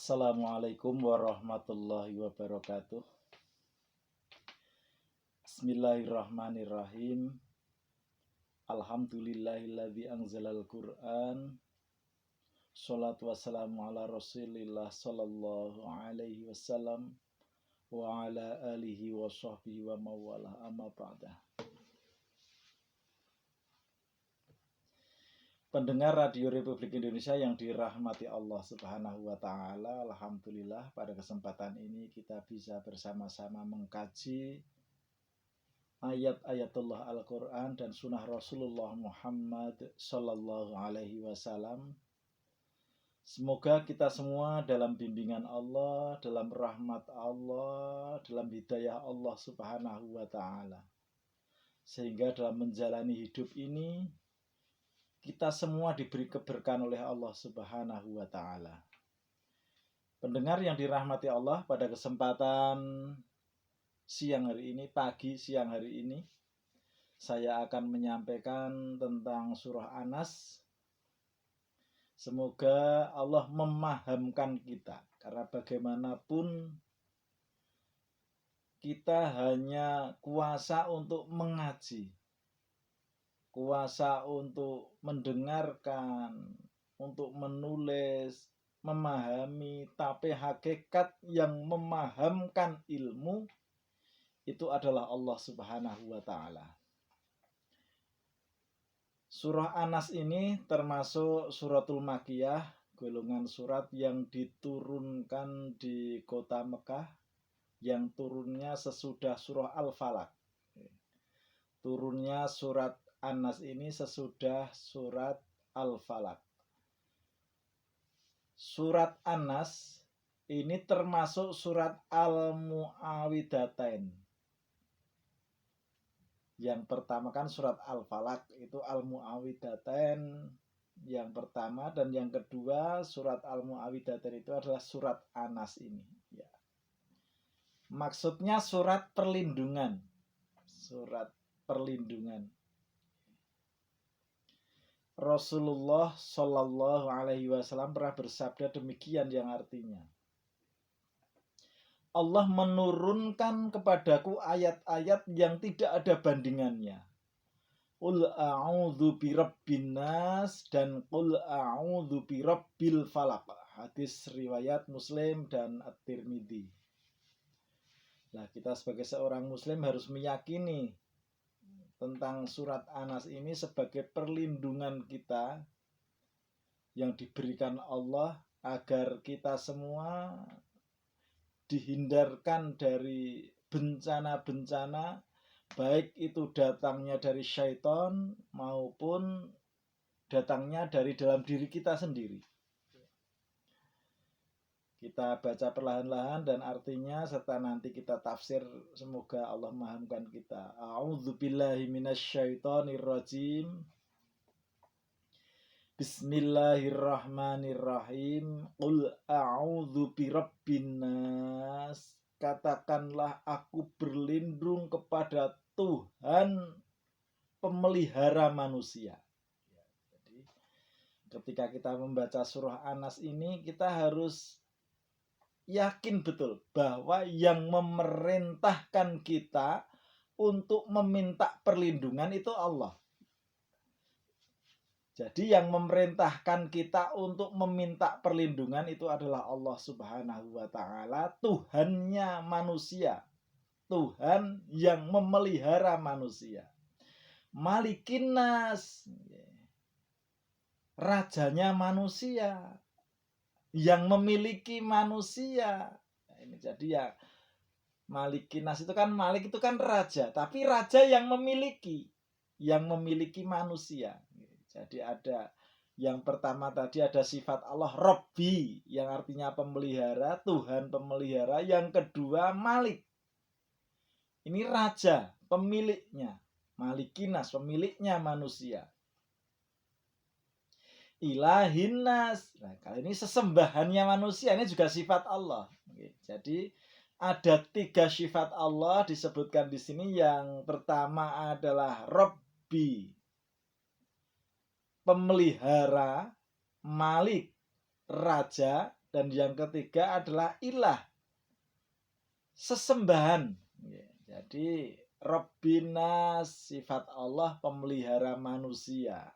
Assalamualaikum warahmatullahi wabarakatuh. Bismillahirrahmanirrahim. Alhamdulillahilladzi anzalal Qur'an. Sholatu wassalamu ala Rasulillah sallallahu alaihi wasallam wa ala alihi wa sahbihi wa mawalah amma ba'dah. Pendengar Radio Republik Indonesia yang dirahmati Allah Subhanahu wa taala, alhamdulillah pada kesempatan ini kita bisa bersama-sama mengkaji ayat-ayatullah Al-Qur'an dan sunnah Rasulullah Muhammad sallallahu alaihi wasallam. Semoga kita semua dalam bimbingan Allah, dalam rahmat Allah, dalam hidayah Allah Subhanahu wa taala. Sehingga dalam menjalani hidup ini kita semua diberi keberkahan oleh Allah Subhanahu wa taala. Pendengar yang dirahmati Allah, pada kesempatan siang hari ini, pagi siang hari ini, saya akan menyampaikan tentang surah An-Nas. Semoga Allah memahamkan kita, karena bagaimanapun kita hanya kuasa untuk mengaji, kuasa untuk mendengarkan, untuk menulis, memahami, tapi hakikat yang memahamkan ilmu itu adalah Allah Subhanahu wa taala. Surah An-Nas ini termasuk suratul Makkiyah, golongan surat yang diturunkan di kota Mekah, yang turunnya sesudah surah Al-Falaq. Turunnya surat An-Nas ini sesudah surat Al-Falaq. Surat An-Nas ini termasuk surat Al-Mu'awwidhatain. Yang pertama kan surat Al-Falaq, itu Al-Mu'awwidhatain yang pertama, dan yang kedua surat Al-Mu'awwidhatain itu adalah surat An-Nas ini. Ya. Maksudnya surat perlindungan. Surat perlindungan. Rasulullah Shallallahu Alaihi Wasallam pernah bersabda demikian, yang artinya Allah menurunkan kepadaku ayat-ayat yang tidak ada bandingannya. Qul a'udzu birabbin nas dan qul a'udzu birabbil falaq. Hadis riwayat Muslim dan At-Tirmidzi. Nah, kita sebagai seorang muslim harus meyakini tentang surat An-Nas ini sebagai perlindungan kita yang diberikan Allah agar kita semua dihindarkan dari bencana-bencana, baik itu datangnya dari syaitan maupun datangnya dari dalam diri kita sendiri. Kita baca perlahan-lahan dan artinya serta nanti kita tafsir, semoga Allah memahamkan kita. A'udzubillahi minasyaitonirrajim. Bismillahirrahmanirrahim. Qul a'udzu birabbin nas. Katakanlah aku berlindung kepada Tuhan pemelihara manusia. Jadi ketika kita membaca surah An-Nas ini, kita harus yakin betul bahwa yang memerintahkan kita untuk meminta perlindungan itu Allah. Jadi yang memerintahkan kita untuk meminta perlindungan itu adalah Allah Subhanahu wa taala, Tuhannya manusia. Tuhan yang memelihara manusia. Malikin nas, rajanya manusia, yang memiliki manusia. Nah, ini jadi ya, Malikin nas itu kan, Malik itu kan raja, tapi raja yang memiliki manusia. Jadi ada yang pertama tadi ada sifat Allah Rabbi yang artinya pemelihara, Tuhan pemelihara. Yang kedua Malik. Ini raja, pemiliknya. Malikin nas, pemiliknya manusia. Ilahin nas. Nah, kali ini sesembahannya manusia, ini juga sifat Allah. Jadi ada 3 sifat Allah disebutkan di sini. Yang pertama adalah Rabbi, pemelihara, Malik, raja, Dan yang ketiga adalah ilah, sesembahan. Jadi Rabbina sifat Allah pemelihara manusia.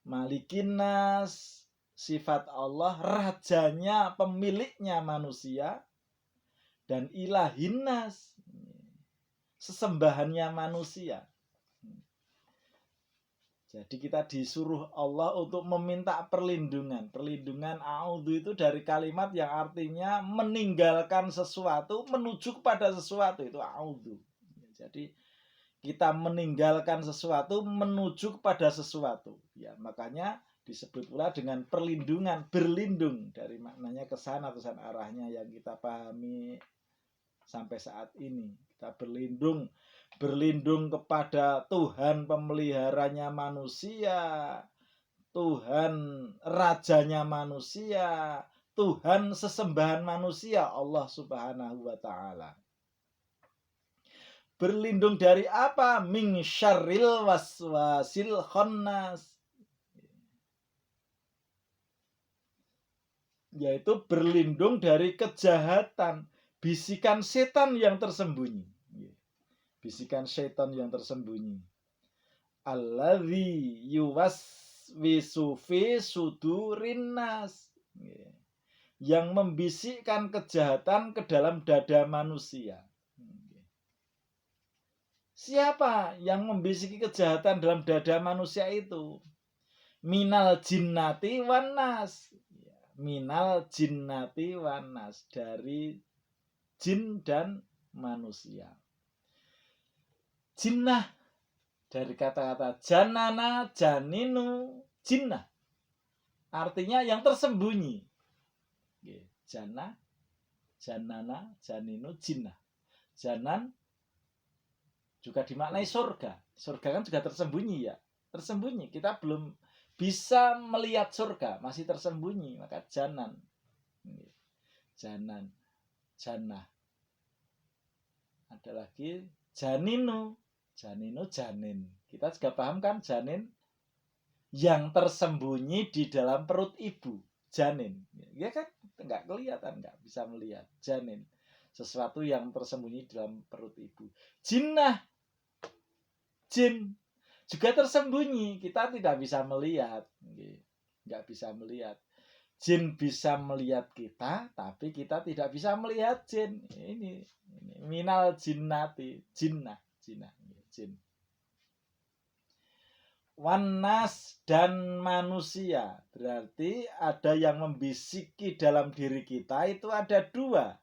Malikinas sifat Allah rajanya, pemiliknya manusia. Dan ilahinas sesembahannya manusia. Jadi kita disuruh Allah untuk meminta perlindungan. Perlindungan a'udzu itu dari kalimat yang artinya meninggalkan sesuatu menuju kepada sesuatu, itu a'udzu. Jadi kita meninggalkan sesuatu menuju kepada sesuatu. Ya, makanya disebut pula dengan perlindungan, berlindung, dari maknanya kesan atau arahnya yang kita pahami sampai saat ini. Kita berlindung kepada Tuhan pemeliharanya manusia, Tuhan rajanya manusia, Tuhan sesembahan manusia, Allah Subhanahu wa taala. Berlindung dari apa? Min syarril waswasil khannas. Yaitu berlindung dari kejahatan, bisikan setan yang tersembunyi. Bisikan setan yang tersembunyi. Alladzi yuwaswisu fi sudurin nas. Yang membisikkan kejahatan ke dalam dada manusia. Siapa yang membisiki kejahatan dalam dada manusia itu? Minal jinnati wan nas. Minal jinnati wan nas, dari jin dan manusia. Jinnah dari kata-kata janana, janinu, jinnah. Artinya yang tersembunyi. Jana, janana, janinu, jinnah. Janan juga dimaknai surga. Surga kan juga tersembunyi ya. Tersembunyi. Kita belum bisa melihat surga, masih tersembunyi. Maka janan. Janan, jannah. Ada lagi janinu. Janinu, janin. Kita juga paham kan janin yang tersembunyi di dalam perut ibu. Janin. Ya kan nggak kelihatan, nggak bisa melihat. Janin. Sesuatu yang tersembunyi di dalam perut ibu. Jinnah. Jin. Juga tersembunyi. Kita tidak bisa melihat. Nggak bisa melihat. Jin bisa melihat kita, tapi kita tidak bisa melihat jin. Ini minal jinnati. Jinnah. Jin. Wanas dan manusia, berarti ada yang membisiki dalam diri kita, itu ada dua.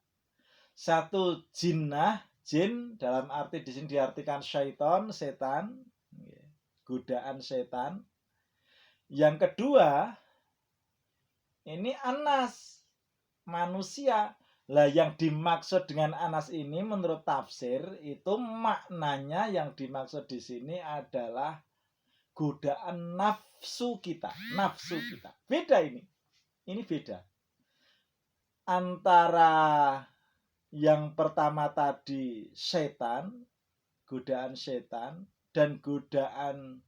Satu jinnah, jin, dalam arti di sini diartikan syaitan, setan, godaan setan. Yang kedua, ini anas, manusia. Lah yang dimaksud dengan anas ini menurut tafsir itu maknanya yang dimaksud di sini adalah godaan nafsu kita. Beda ini. Ini beda. Antara yang pertama tadi setan, godaan setan, dan godaan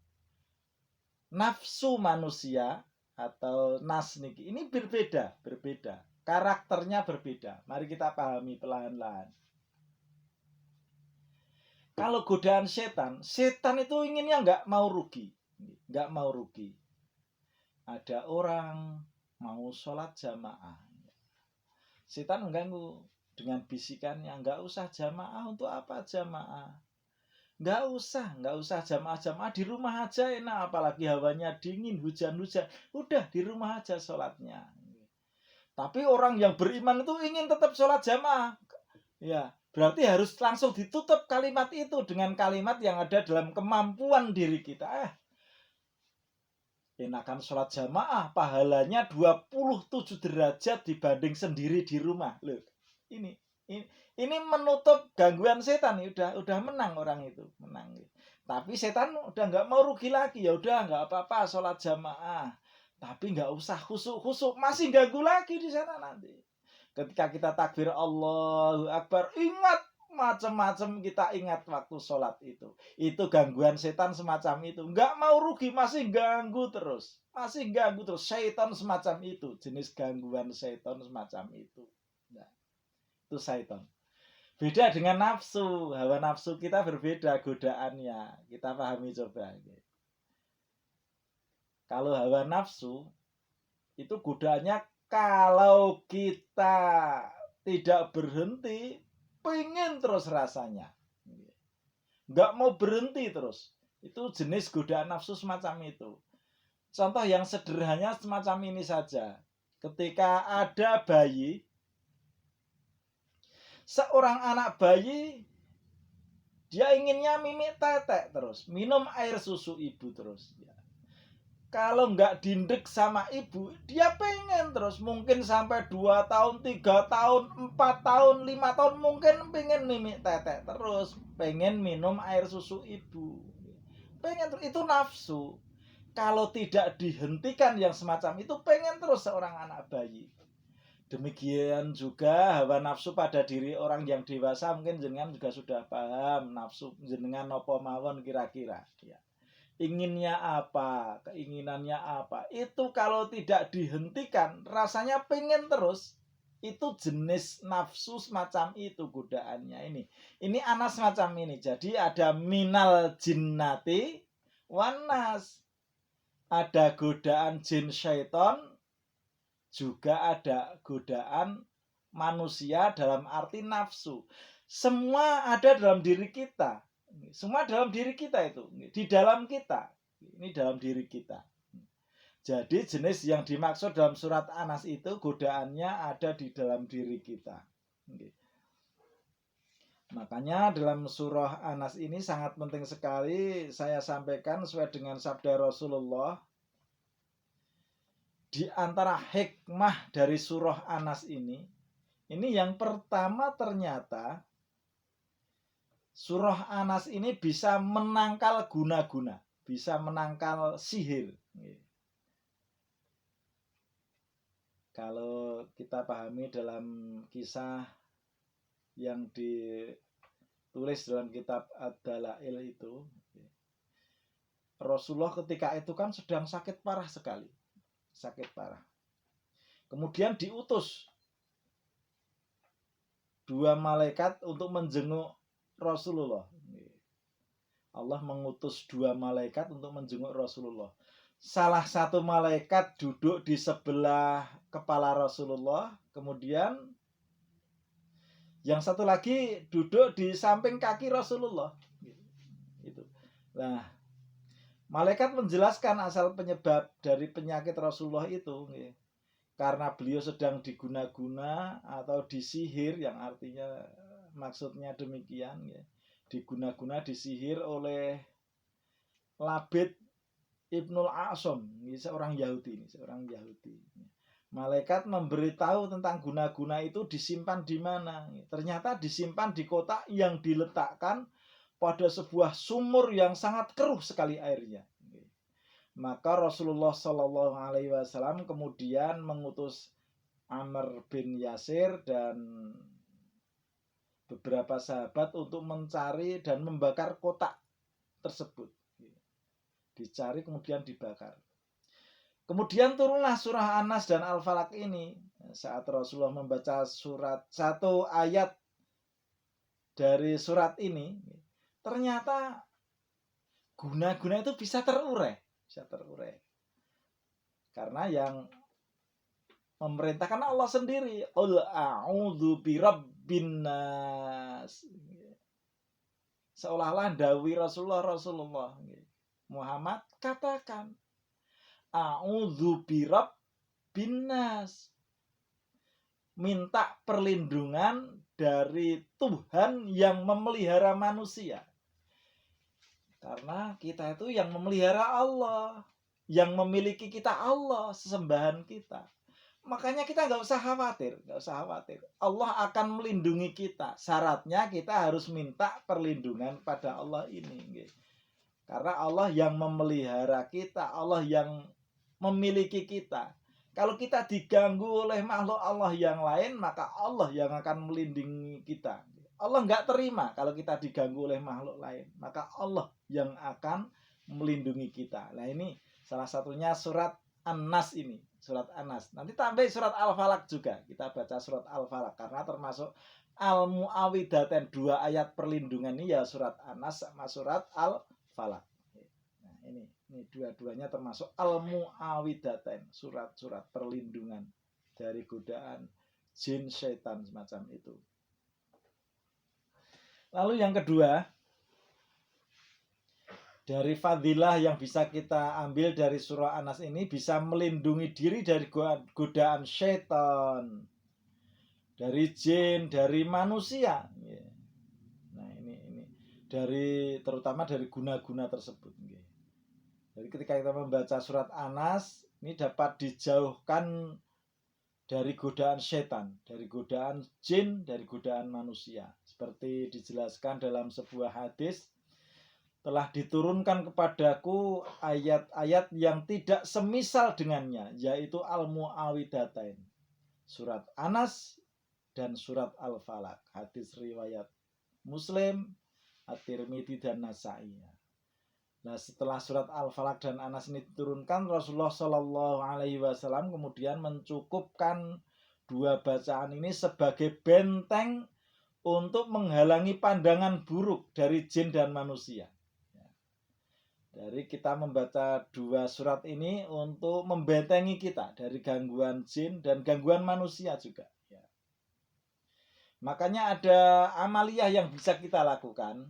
nafsu manusia atau nasniki. Ini berbeda. Karakternya berbeda. Mari kita pahami perlahan-lahan. Kalau godaan setan itu inginnya nggak mau rugi. Ada orang mau sholat jamaah. Setan mengganggu dengan bisikannya, nggak usah jamaah, untuk apa jamaah? Nggak usah jamaah di rumah aja enak, apalagi hawanya dingin, hujan-hujan. Udah di rumah aja sholatnya. Tapi orang yang beriman itu ingin tetap sholat jamaah. Ya, berarti harus langsung ditutup kalimat itu dengan kalimat yang ada dalam kemampuan diri kita. Enakan sholat jamaah, pahalanya 27 derajat dibanding sendiri di rumah. Loh, ini menutup gangguan setan. Udah menang orang itu, menang. Tapi setan udah nggak mau rugi lagi. Ya udah nggak apa-apa sholat jamaah. Tapi nggak usah khusuk, masih ganggu lagi di sana nanti. Ketika kita takbir Allahu Akbar, ingat macam-macam kita ingat waktu sholat itu. Itu gangguan setan semacam itu. Nggak mau rugi, masih ganggu terus. Masih ganggu terus. Setan semacam itu. Jenis gangguan setan semacam itu. Nah, itu setan. Beda dengan nafsu. Hawa nafsu kita berbeda godaannya. Kita pahami coba. Kalau hawa nafsu, itu godaannya kalau kita tidak berhenti, pengen terus rasanya. Nggak mau berhenti terus. Itu jenis godaan nafsu semacam itu. Contoh yang sederhana semacam ini saja. Ketika ada bayi, seorang anak bayi, dia inginnya mimik tetek terus. Minum air susu ibu terus. Kalau nggak dindek sama ibu, dia pengen terus. Mungkin sampai 2 tahun, 3 tahun, 4 tahun, 5 tahun. Mungkin pengen mimik tetek terus. Pengen minum air susu ibu. Pengen terus. Itu nafsu. Kalau tidak dihentikan yang semacam itu, pengen terus seorang anak bayi. Demikian juga hawa nafsu pada diri orang yang dewasa. Mungkin jenengan juga sudah paham. Nafsu jenengan nopo mawon kira-kira. Ya. Inginnya apa, keinginannya apa, itu kalau tidak dihentikan rasanya pengen terus. Itu jenis nafsu semacam itu godaannya ini anak semacam ini. Jadi ada minal jinnati wanas, ada godaan jin syaiton, juga ada godaan manusia dalam arti nafsu. Semua ada dalam diri kita. Semua dalam diri kita itu. Di dalam kita. Ini dalam diri kita. Jadi jenis yang dimaksud dalam surat Anas itu godaannya ada di dalam diri kita. Makanya dalam surah Anas ini sangat penting sekali saya sampaikan sesuai dengan sabda Rasulullah. Di antara hikmah dari surah Anas ini yang pertama ternyata surah Anas ini bisa menangkal guna-guna, bisa menangkal sihir. Kalau kita pahami dalam kisah yang ditulis dalam kitab Ad-Dalail itu, Rasulullah ketika itu kan sedang sakit parah sekali. Sakit parah. Kemudian diutus 2 malaikat untuk menjenguk Rasulullah. Allah mengutus 2 malaikat untuk menjenguk Rasulullah. Salah satu malaikat duduk di sebelah kepala Rasulullah, kemudian yang satu lagi duduk di samping kaki Rasulullah. Itu. Nah, malaikat menjelaskan asal penyebab dari penyakit Rasulullah itu. Karena beliau sedang diguna-guna atau disihir, yang artinya maksudnya demikian, diguna-guna, disihir oleh Labid Ibnul A'som, seorang Yahudi. Malaikat memberitahu tentang guna-guna itu disimpan di mana. Ternyata disimpan di kotak yang diletakkan pada sebuah sumur yang sangat keruh sekali airnya. Maka Rasulullah Shallallahu Alaihi Wasallam kemudian mengutus Amr bin Yasir dan beberapa sahabat untuk mencari dan membakar kotak tersebut. Dicari kemudian dibakar. Kemudian turunlah surah Anas dan Al-Falaq ini. Saat Rasulullah membaca satu ayat dari surat ini, ternyata guna-guna itu bisa terurai. Karena yang memerintahkan Allah sendiri. Qul a'udzu birabbin nas. Seolah-olah dawi Rasulullah. Muhammad katakan a'udzu birabbin nas. Minta perlindungan dari Tuhan yang memelihara manusia. Karena kita itu yang memelihara Allah, yang memiliki kita Allah, sesembahan kita. Makanya kita nggak usah khawatir. Allah akan melindungi kita. Syaratnya kita harus minta perlindungan pada Allah ini. Karena Allah yang memelihara kita, Allah yang memiliki kita. Kalau kita diganggu oleh makhluk Allah yang lain, maka Allah yang akan melindungi kita. Allah nggak terima kalau kita diganggu oleh makhluk lain. Maka Allah yang akan melindungi kita. Nah ini salah satunya surat An-Nas ini. Surat An-Nas. Nanti tambah surat Al-Falaq juga. Kita baca surat Al-Falaq. Karena termasuk Al-Mu'awwidatain. 2 ayat perlindungan ini ya surat An-Nas sama surat Al-Falaq. Nah ini dua-duanya termasuk Al-Mu'awwidatain. Surat-surat perlindungan dari godaan jin, syaitan semacam itu. Lalu yang kedua, dari fadilah yang bisa kita ambil dari surah An-Nas ini, bisa melindungi diri dari godaan syaitan, dari jin, dari manusia. Nah ini terutama dari guna-guna tersebut. Jadi ketika kita membaca surat An-Nas, ini dapat dijauhkan dari godaan setan, dari godaan jin, dari godaan manusia. Seperti dijelaskan dalam sebuah hadis, telah diturunkan kepadaku ayat-ayat yang tidak semisal dengannya, yaitu Al-Mu'awwidatain, surat An-Nas dan surat Al-Falaq. Hadis riwayat Muslim, At-Tirmidzi dan Nasa'i. Nah, setelah surat Al-Falaq dan An-Nas ini diturunkan, Rasulullah Shallallahu Alaihi Wasallam kemudian mencukupkan 2 bacaan ini sebagai benteng untuk menghalangi pandangan buruk dari jin dan manusia. Dari kita membaca 2 surat ini untuk membentengi kita dari gangguan jin dan gangguan manusia juga. Makanya ada amaliyah yang bisa kita lakukan.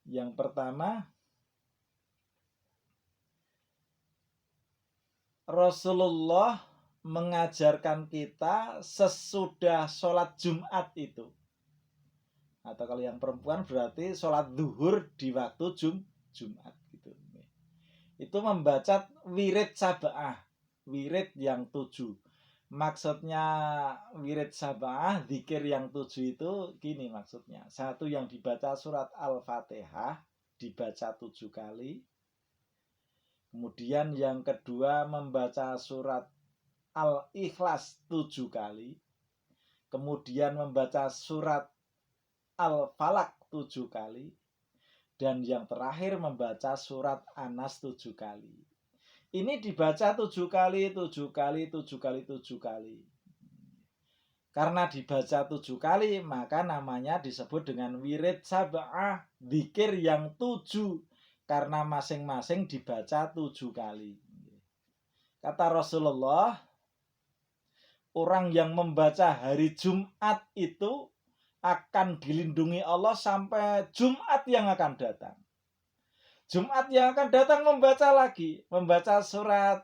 Yang pertama, Rasulullah mengajarkan kita sesudah sholat Jumat itu. Atau kalau yang perempuan berarti sholat zuhur di waktu Jumat gitu. Itu membaca wirid sab'ah, wirid yang 7. Maksudnya wirid sab'ah, zikir yang 7 itu gini maksudnya. 1 yang dibaca surat Al-Fatihah dibaca 7 kali. Kemudian yang kedua membaca surat Al-Ikhlas 7 kali. Kemudian membaca surat Al-Falaq 7 kali. Dan yang terakhir membaca surat An-Nas 7 kali. Ini dibaca 7 kali, 7 kali, 7 kali, 7 kali. Karena dibaca 7 kali, maka namanya disebut dengan wirid sab'ah, zikir yang 7. Karena masing-masing dibaca 7 kali. Kata Rasulullah, orang yang membaca hari Jumat itu akan dilindungi Allah sampai Jumat yang akan datang. Jumat yang akan datang membaca lagi, membaca surat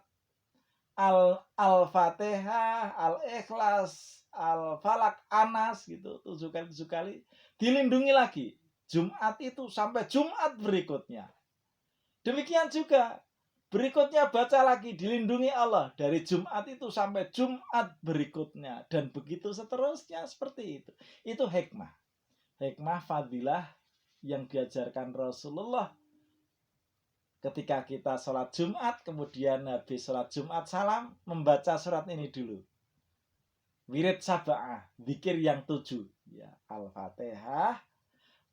Al-Fatihah, Al-Ikhlas, Al-Falaq, An-Nas gitu, 7 kali, dilindungi lagi. Jumat itu sampai Jumat berikutnya. Demikian juga berikutnya baca lagi, dilindungi Allah dari Jumat itu sampai Jumat berikutnya. Dan begitu seterusnya seperti itu. Itu hikmah. Hikmah fadilah yang diajarkan Rasulullah. Ketika kita sholat Jumat, kemudian habis sholat Jumat salam, membaca surat ini dulu. Wirid sab'ah, zikir yang 7. Ya, Al-Fatihah,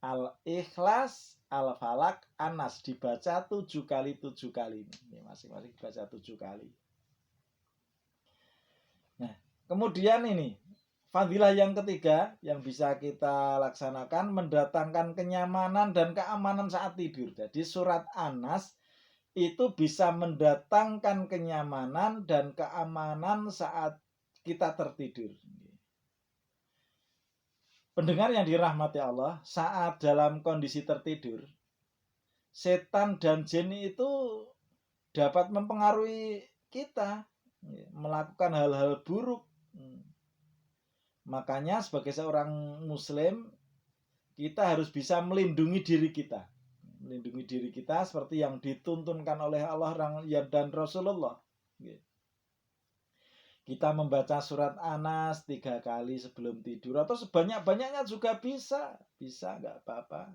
Al-Ikhlas, Al-Falaq, An-Nas dibaca 7 kali 7 kali. Ini masing-masing dibaca 7 kali. Nah, kemudian ini fadilah yang ketiga yang bisa kita laksanakan, mendatangkan kenyamanan dan keamanan saat tidur. Jadi surat An-Nas itu bisa mendatangkan kenyamanan dan keamanan saat kita tertidur. Pendengar yang dirahmati Allah, saat dalam kondisi tertidur, setan dan jin itu dapat mempengaruhi kita, melakukan hal-hal buruk. Makanya sebagai seorang muslim, kita harus bisa melindungi diri kita. Melindungi diri kita seperti yang dituntunkan oleh Allah dan Rasulullah. Kita membaca surat An-Nas 3 kali sebelum tidur, atau sebanyak-banyaknya juga bisa nggak apa-apa.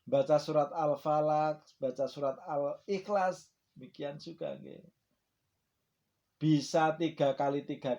Baca surat Al-Falaq, baca surat Al-Ikhlas, demikian juga. Bisa 3 kali 3 kali.